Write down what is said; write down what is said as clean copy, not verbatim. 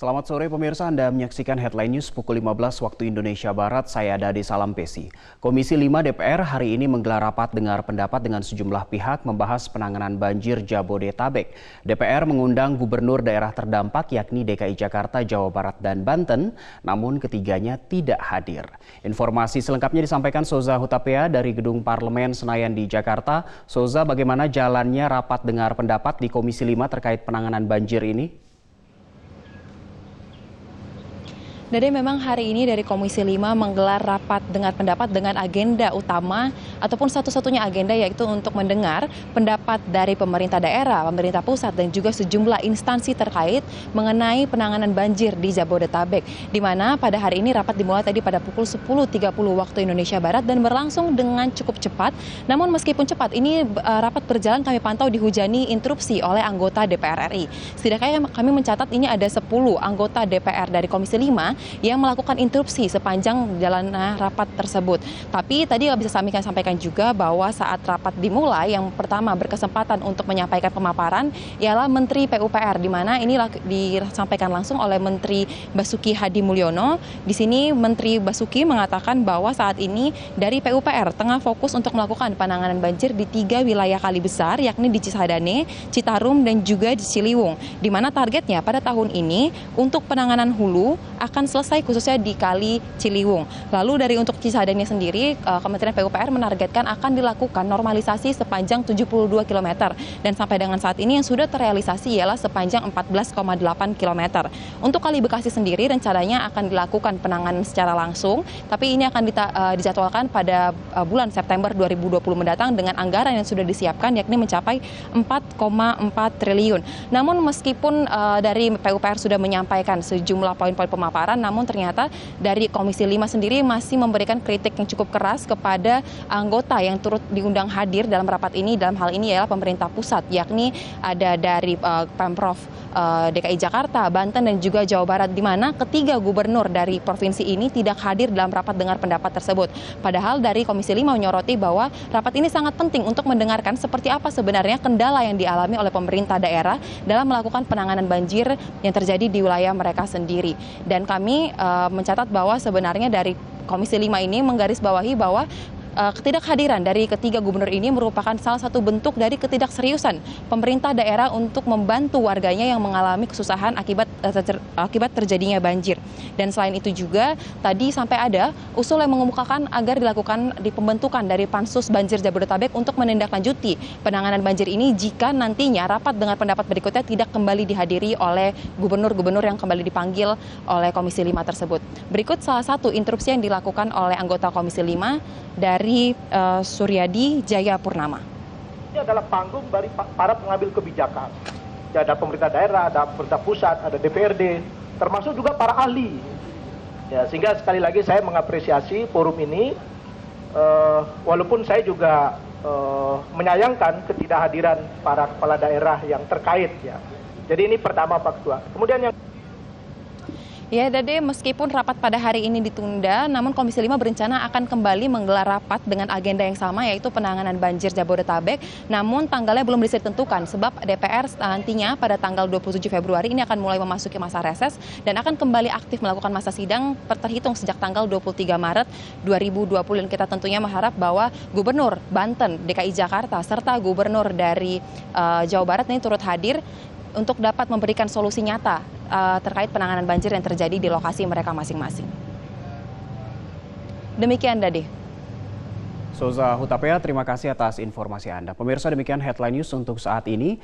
Selamat sore pemirsa, Anda menyaksikan Headline News pukul 15 waktu Indonesia Barat, saya Dade Salampesi. Komisi 5 DPR hari ini menggelar rapat dengar pendapat dengan sejumlah pihak membahas penanganan banjir Jabodetabek. DPR mengundang gubernur daerah terdampak yakni DKI Jakarta, Jawa Barat, dan Banten, namun ketiganya tidak hadir. Informasi selengkapnya disampaikan Soza Hutapea dari Gedung Parlemen Senayan di Jakarta. Soza, bagaimana jalannya rapat dengar pendapat di Komisi 5 terkait penanganan banjir ini? Jadi memang hari ini dari Komisi 5 menggelar rapat dengar pendapat dengan agenda utama ataupun satu-satunya agenda yaitu untuk mendengar pendapat dari pemerintah daerah, pemerintah pusat dan juga sejumlah instansi terkait mengenai penanganan banjir di Jabodetabek. Di mana pada hari ini rapat dimulai tadi pada pukul 10.30 waktu Indonesia Barat dan berlangsung dengan cukup cepat. Namun meskipun cepat, ini rapat berjalan kami pantau dihujani interupsi oleh anggota DPR RI. Setidaknya kami mencatat ini ada 10 anggota DPR dari Komisi 5 yang melakukan interupsi sepanjang jalannya rapat tersebut. Tapi tadi bisa kami sampaikan juga bahwa saat rapat dimulai, yang pertama berkesempatan untuk menyampaikan pemaparan ialah Menteri PUPR, di mana ini disampaikan langsung oleh Menteri Basuki Hadi Mulyono. Di sini Menteri Basuki mengatakan bahwa saat ini dari PUPR tengah fokus untuk melakukan penanganan banjir di 3 wilayah kali besar, yakni di Cisadane, Citarum, dan juga di Ciliwung. Di mana targetnya pada tahun ini untuk penanganan hulu akan selesai khususnya di Kali Ciliwung. Lalu dari untuk Cisadane sendiri, Kementerian PUPR menargetkan akan dilakukan normalisasi sepanjang 72 km. Dan sampai dengan saat ini yang sudah terrealisasi ialah sepanjang 14,8 km. Untuk Kali Bekasi sendiri rencananya akan dilakukan penanganan secara langsung, tapi ini akan dijadwalkan pada bulan September 2020 mendatang dengan anggaran yang sudah disiapkan yakni mencapai 4,4 triliun. Namun meskipun dari PUPR sudah menyampaikan sejumlah poin-poin pemaparan, namun ternyata dari Komisi 5 sendiri masih memberikan kritik yang cukup keras kepada anggota yang turut diundang hadir dalam rapat ini. Dalam hal ini ialah pemerintah pusat, yakni ada dari Pemprov DKI Jakarta, Banten, dan juga Jawa Barat, di mana ketiga gubernur dari provinsi ini tidak hadir dalam rapat dengar pendapat tersebut. Padahal dari Komisi 5 menyoroti bahwa rapat ini sangat penting untuk mendengarkan seperti apa sebenarnya kendala yang dialami oleh pemerintah daerah dalam melakukan penanganan banjir yang terjadi di wilayah mereka sendiri. Dan kami mencatat bahwa sebenarnya dari Komisi 5 ini menggarisbawahi bahwa ketidakhadiran dari ketiga gubernur ini merupakan salah satu bentuk dari ketidakseriusan pemerintah daerah untuk membantu warganya yang mengalami kesusahan akibat terjadinya banjir. Dan selain itu juga tadi sampai ada usul yang mengemukakan agar dilakukan di pembentukan dari Pansus Banjir Jabodetabek untuk menindaklanjuti penanganan banjir ini jika nantinya rapat dengar pendapat berikutnya tidak kembali dihadiri oleh gubernur-gubernur yang kembali dipanggil oleh Komisi 5 tersebut. Berikut salah satu interupsi yang dilakukan oleh anggota Komisi 5 dari Suryadi Jaya Purnama. Ini adalah panggung dari para pengambil kebijakan. Ya, ada pemerintah daerah, ada pemerintah pusat, ada DPRD, termasuk juga para ahli. Ya, sehingga sekali lagi saya mengapresiasi forum ini, walaupun saya juga menyayangkan ketidakhadiran para kepala daerah yang terkait. Ya. Jadi ini pertama Pak Ketua. Kemudian yang Ya, Dade, meskipun rapat pada hari ini ditunda, namun Komisi 5 berencana akan kembali menggelar rapat dengan agenda yang sama, yaitu penanganan banjir Jabodetabek. Namun tanggalnya belum bisa ditentukan, sebab DPR nantinya pada tanggal 27 Februari ini akan mulai memasuki masa reses dan akan kembali aktif melakukan masa sidang terhitung sejak tanggal 23 Maret 2020. Dan kita tentunya mengharap bahwa Gubernur Banten, DKI Jakarta, serta Gubernur dari Jawa Barat ini turut hadir untuk dapat memberikan solusi nyata terkait penanganan banjir yang terjadi di lokasi mereka masing-masing. Demikian, Dade. Soza Hutapea, terima kasih atas informasi Anda. Pemirsa, demikian Headline News untuk saat ini.